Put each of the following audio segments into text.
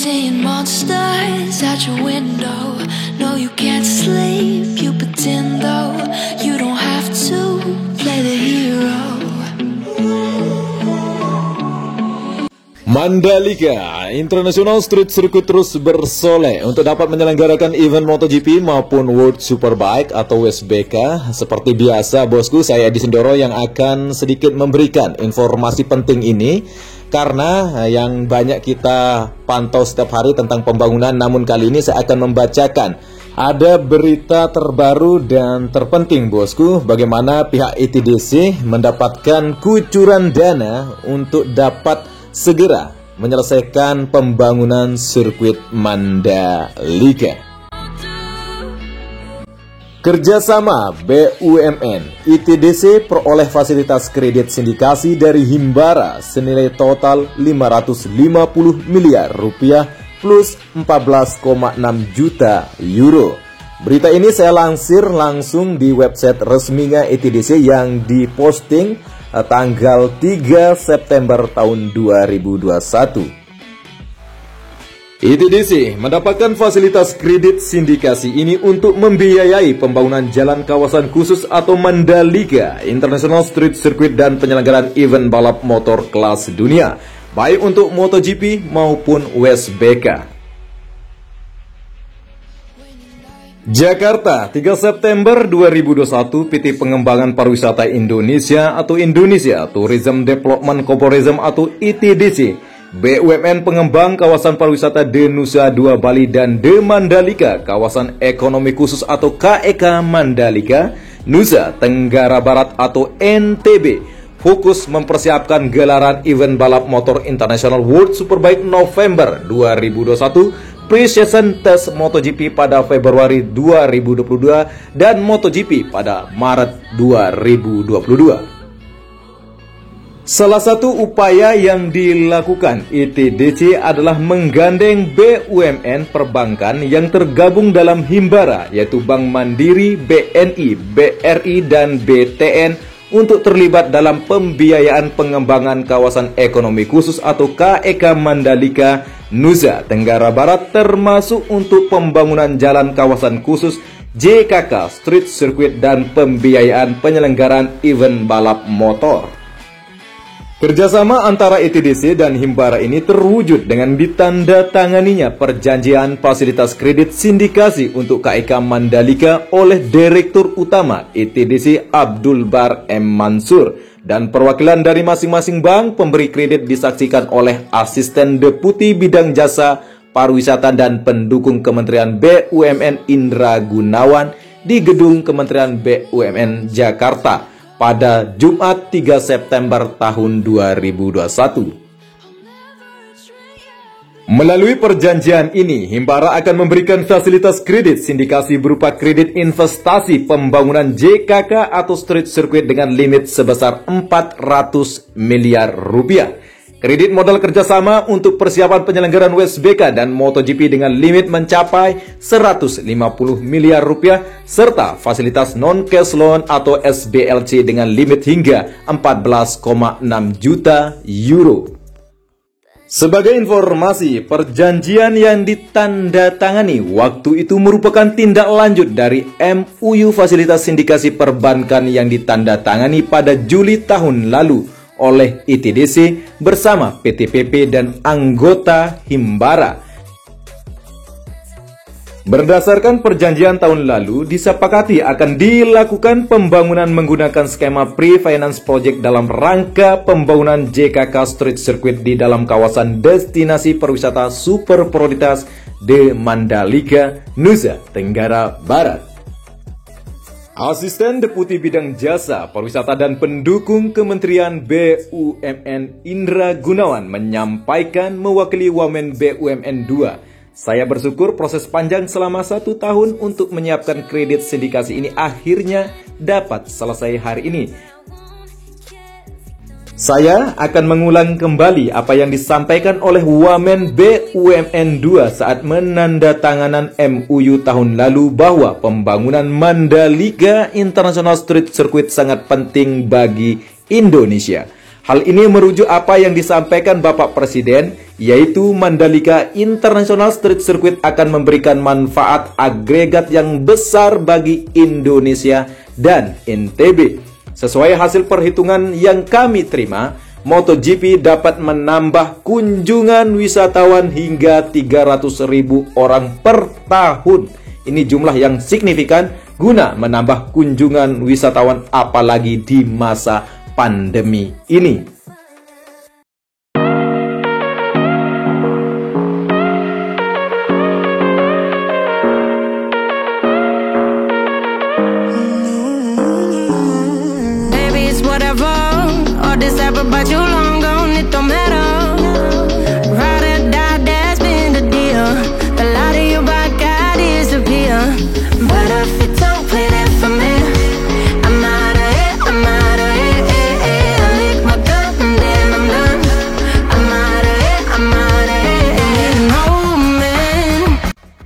seeing monsters out your window. No, you can't sleep, you pretend though. You don't have to play the hero. Mandalika International Street Circuit terus bersolek untuk dapat menyelenggarakan event MotoGP maupun World Superbike atau WSBK. Seperti biasa bosku, saya Edi Sindoro yang akan sedikit memberikan informasi penting ini, karena yang banyak kita pantau setiap hari tentang pembangunan. Namun kali ini saya akan membacakan ada berita terbaru dan terpenting bosku, bagaimana pihak ITDC mendapatkan kucuran dana untuk dapat segera menyelesaikan pembangunan sirkuit Mandalika. Kerjasama BUMN, ITDC peroleh fasilitas kredit sindikasi dari Himbara senilai total 550 miliar rupiah plus 14,6 juta euro. Berita ini saya lansir langsung di website resminya ITDC yang diposting tanggal 3 September tahun 2021. ITDC mendapatkan fasilitas kredit sindikasi ini untuk membiayai pembangunan jalan kawasan khusus atau Mandalika International Street Circuit dan penyelenggaraan event balap motor kelas dunia, baik untuk MotoGP maupun WSBK. Jakarta, 3 September 2021, PT Pengembangan Pariwisata Indonesia atau Indonesia Tourism Development Corporation atau ITDC, BUMN Pengembang Kawasan Pariwisata De Nusa Dua Bali dan De Mandalika Kawasan Ekonomi Khusus atau KEK Mandalika, Nusa Tenggara Barat atau NTB, fokus mempersiapkan gelaran event balap motor International World Superbike November 2021, Pre-Season Test MotoGP pada Februari 2022 dan MotoGP pada Maret 2022. Salah satu upaya yang dilakukan ITDC adalah menggandeng BUMN perbankan yang tergabung dalam Himbara, yaitu Bank Mandiri, BNI, BRI, dan BTN untuk terlibat dalam pembiayaan pengembangan kawasan ekonomi khusus atau KEK Mandalika, Nusa Tenggara Barat, termasuk untuk pembangunan jalan kawasan khusus JKK Street Circuit dan pembiayaan penyelenggaraan event balap motor. Kerjasama antara ITDC dan Himbara ini terwujud dengan ditandatanganinya perjanjian fasilitas kredit sindikasi untuk KEK Mandalika oleh Direktur Utama ITDC Abdul Bar M. Mansur, dan perwakilan dari masing-masing bank pemberi kredit disaksikan oleh Asisten Deputi Bidang Jasa Pariwisata dan Pendukung Kementerian BUMN Indra Gunawan di Gedung Kementerian BUMN Jakarta pada Jumat 3 September tahun 2021. Melalui perjanjian ini, Himbara akan memberikan fasilitas kredit sindikasi berupa kredit investasi pembangunan JKK atau Street Circuit dengan limit sebesar 400 miliar rupiah. Kredit modal kerjasama untuk persiapan penyelenggaraan WSBK dan MotoGP dengan limit mencapai 150 miliar rupiah, serta fasilitas non-cash loan atau SBLC dengan limit hingga 14,6 juta euro. Sebagai informasi, perjanjian yang ditandatangani waktu itu merupakan tindak lanjut dari MOU fasilitas sindikasi perbankan yang ditandatangani pada Juli tahun lalu oleh ITDC bersama PTPP dan anggota Himbara. Berdasarkan perjanjian tahun lalu, disepakati akan dilakukan pembangunan menggunakan skema pre-finance project dalam rangka pembangunan JKK Street Circuit di dalam kawasan destinasi pariwisata super prioritas De Mandalika, Nusa Tenggara Barat. Asisten Deputi Bidang Jasa Pariwisata dan Pendukung Kementerian BUMN Indra Gunawan menyampaikan mewakili Wamen BUMN 2, "Saya bersyukur proses panjang selama 1 tahun untuk menyiapkan kredit sindikasi ini akhirnya dapat selesai hari ini. Saya akan mengulang kembali apa yang disampaikan oleh Wamen BUMN 2 saat menandatanganan MOU tahun lalu bahwa pembangunan Mandalika International Street Circuit sangat penting bagi Indonesia. Hal ini merujuk apa yang disampaikan Bapak Presiden, yaitu Mandalika International Street Circuit akan memberikan manfaat agregat yang besar bagi Indonesia dan NTB. Sesuai hasil perhitungan yang kami terima, MotoGP dapat menambah kunjungan wisatawan hingga 300.000 orang per tahun. Ini jumlah yang signifikan guna menambah kunjungan wisatawan apalagi di masa pandemi ini. Baby, it's whatever. All this ever but you long gone, it don't matter. Ride or die, that's been the deal. The light of your back, I disappear. But if you don't play that for me, I'm out of it, I'm out of it. I lick my gun and then I'm done. I'm out of it, I'm out of it. No, man.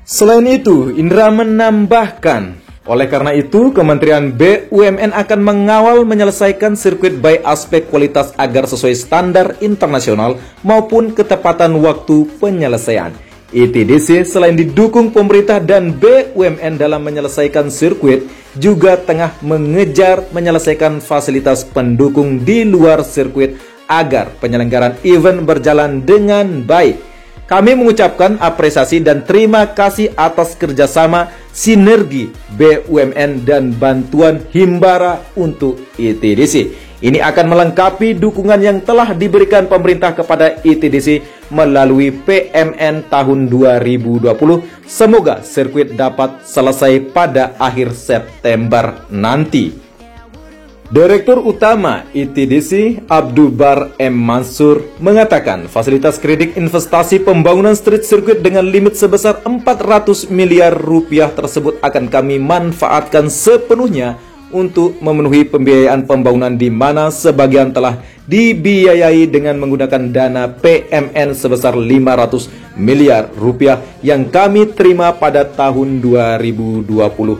Selain itu, Indra menambahkan, oleh karena itu, Kementerian BUMN akan mengawal menyelesaikan sirkuit baik aspek kualitas agar sesuai standar internasional maupun ketepatan waktu penyelesaian. ITDC selain didukung pemerintah dan BUMN dalam menyelesaikan sirkuit, juga tengah mengejar menyelesaikan fasilitas pendukung di luar sirkuit agar penyelenggaraan event berjalan dengan baik. Kami mengucapkan apresiasi dan terima kasih atas kerjasama sinergi BUMN dan bantuan Himbara untuk ITDC. Ini akan melengkapi dukungan yang telah diberikan pemerintah kepada ITDC melalui PMN tahun 2020. Semoga sirkuit dapat selesai pada akhir September nanti. Direktur Utama ITDC Abdul Bar M. Mansur mengatakan fasilitas kredit investasi pembangunan street circuit dengan limit sebesar 400 miliar rupiah tersebut akan kami manfaatkan sepenuhnya untuk memenuhi pembiayaan pembangunan di mana sebagian telah dibiayai dengan menggunakan dana PMN sebesar 500 miliar rupiah yang kami terima pada tahun 2020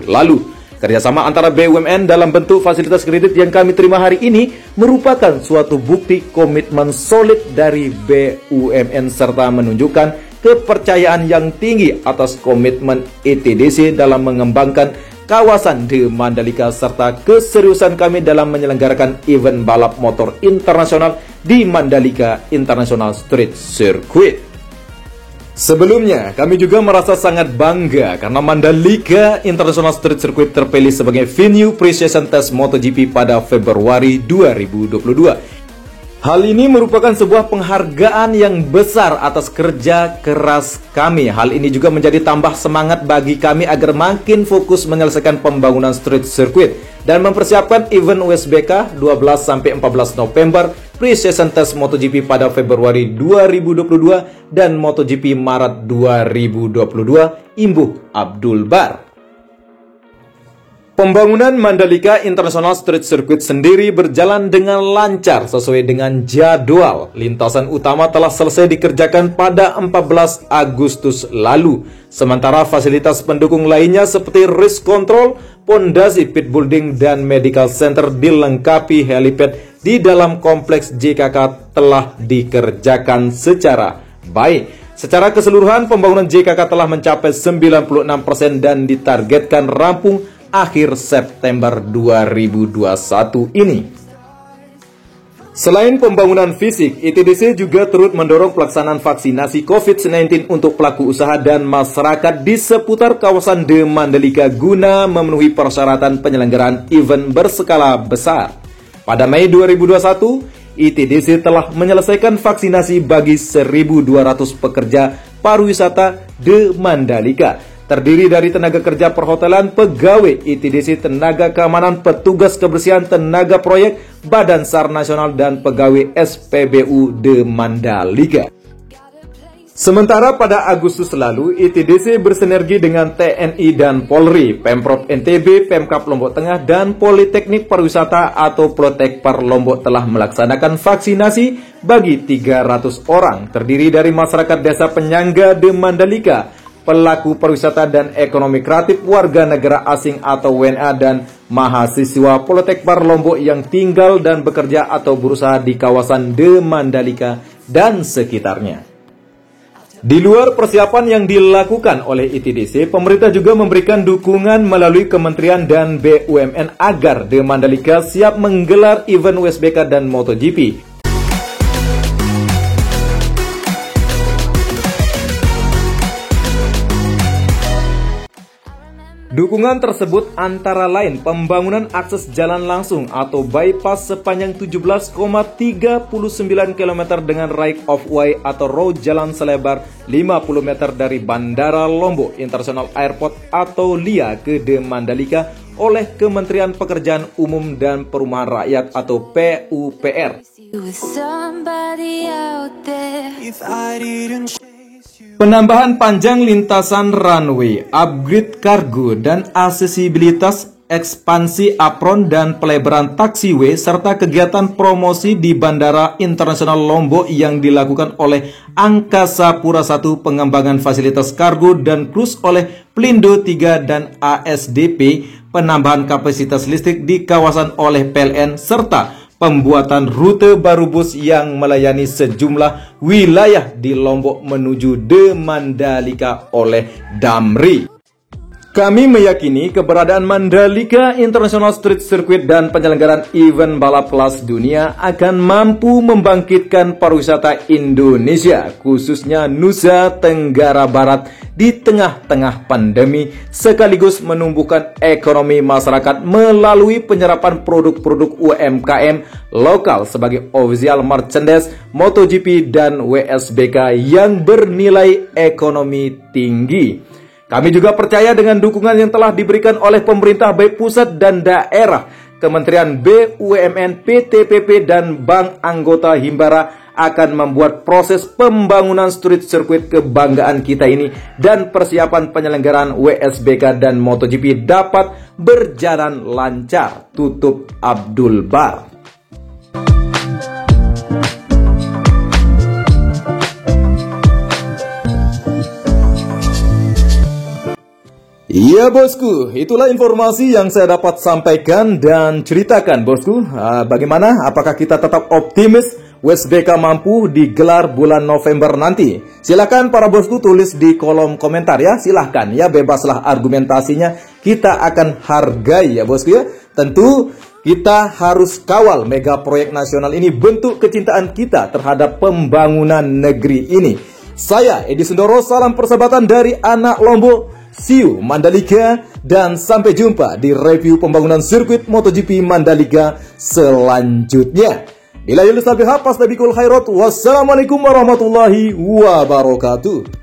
lalu. Kerjasama antara BUMN dalam bentuk fasilitas kredit yang kami terima hari ini merupakan suatu bukti komitmen solid dari BUMN serta menunjukkan kepercayaan yang tinggi atas komitmen ITDC dalam mengembangkan kawasan The Mandalika serta keseriusan kami dalam menyelenggarakan event balap motor internasional di Mandalika International Street Circuit. Sebelumnya, kami juga merasa sangat bangga karena Mandalika International Street Circuit terpilih sebagai venue pre-season test MotoGP pada Februari 2022. Hal ini merupakan sebuah penghargaan yang besar atas kerja keras kami. Hal ini juga menjadi tambah semangat bagi kami agar makin fokus menyelesaikan pembangunan street circuit dan mempersiapkan event USBK 12-14 November, pre-season test MotoGP pada Februari 2022 dan MotoGP Maret 2022, imbuh Abdul Bar. Pembangunan Mandalika International Street Circuit sendiri berjalan dengan lancar sesuai dengan jadwal. Lintasan utama telah selesai dikerjakan pada 14 Agustus lalu. Sementara fasilitas pendukung lainnya seperti race control, pondasi pit building, dan medical center dilengkapi helipad di dalam kompleks JKK telah dikerjakan secara baik. Secara keseluruhan, pembangunan JKK telah mencapai 96% dan ditargetkan rampung akhir September 2021 ini. Selain pembangunan fisik, ITDC juga turut mendorong pelaksanaan vaksinasi COVID-19 untuk pelaku usaha dan masyarakat di seputar kawasan The Mandalika guna memenuhi persyaratan penyelenggaraan event berskala besar. Pada Mei 2021, ITDC telah menyelesaikan vaksinasi bagi 1.200 pekerja pariwisata The Mandalika. Terdiri dari tenaga kerja perhotelan, pegawai ITDC, tenaga keamanan, petugas kebersihan, tenaga proyek, Badan SAR Nasional, dan pegawai SPBU The Mandalika. Sementara pada Agustus lalu, ITDC bersinergi dengan TNI dan Polri, Pemprov NTB, Pemkab Lombok Tengah, dan Politeknik Pariwisata atau Plotekpar Lombok telah melaksanakan vaksinasi bagi 300 orang, terdiri dari masyarakat desa penyangga The Mandalika, pelaku pariwisata dan ekonomi kreatif, warga negara asing atau WNA, dan mahasiswa Poltekbar Lombok yang tinggal dan bekerja atau berusaha di kawasan The Mandalika dan sekitarnya. Di luar persiapan yang dilakukan oleh ITDC, pemerintah juga memberikan dukungan melalui Kementerian dan BUMN agar The Mandalika siap menggelar event WSBK dan MotoGP. Dukungan tersebut antara lain pembangunan akses jalan langsung atau bypass sepanjang 17,39 km dengan right of way atau road jalan selebar 50 meter dari Bandara Lombok International Airport atau LIA ke The Mandalika oleh Kementerian Pekerjaan Umum dan Perumahan Rakyat atau PUPR. Penambahan panjang lintasan runway, upgrade kargo dan aksesibilitas, ekspansi apron dan pelebaran taxiway serta kegiatan promosi di Bandara Internasional Lombok yang dilakukan oleh Angkasa Pura I, pengembangan fasilitas kargo dan cruise oleh Pelindo 3 dan ASDP, penambahan kapasitas listrik di kawasan oleh PLN serta pembuatan rute baru bus yang melayani sejumlah wilayah di Lombok menuju The Mandalika oleh Damri. Kami meyakini keberadaan Mandalika International Street Circuit dan penyelenggaraan event balap kelas dunia akan mampu membangkitkan pariwisata Indonesia, khususnya Nusa Tenggara Barat di tengah-tengah pandemi, sekaligus menumbuhkan ekonomi masyarakat melalui penyerapan produk-produk UMKM lokal sebagai official merchandise MotoGP dan WSBK yang bernilai ekonomi tinggi. Kami juga percaya dengan dukungan yang telah diberikan oleh pemerintah baik pusat dan daerah, Kementerian BUMN, PTPP, dan bank anggota Himbara akan membuat proses pembangunan street circuit kebanggaan kita ini dan persiapan penyelenggaraan WSBK dan MotoGP dapat berjalan lancar. Tutup Abdul Bar. Iya bosku, itulah informasi yang saya dapat sampaikan dan ceritakan bosku. Bagaimana? Apakah kita tetap optimis WSBK mampu digelar bulan November nanti? Silahkan para bosku tulis di kolom komentar ya. Silahkan ya, bebaslah argumentasinya. Kita akan hargai ya bosku ya. Tentu kita harus kawal mega proyek nasional ini, bentuk kecintaan kita terhadap pembangunan negeri ini. Saya Edi Sundoro, salam persahabatan dari anak Lombok. See you Mandalika, dan sampai jumpa di review pembangunan sirkuit MotoGP Mandalika selanjutnya. Bila yulus tabi hapas tabikul khairat. Wassalamualaikum warahmatullahi wabarakatuh.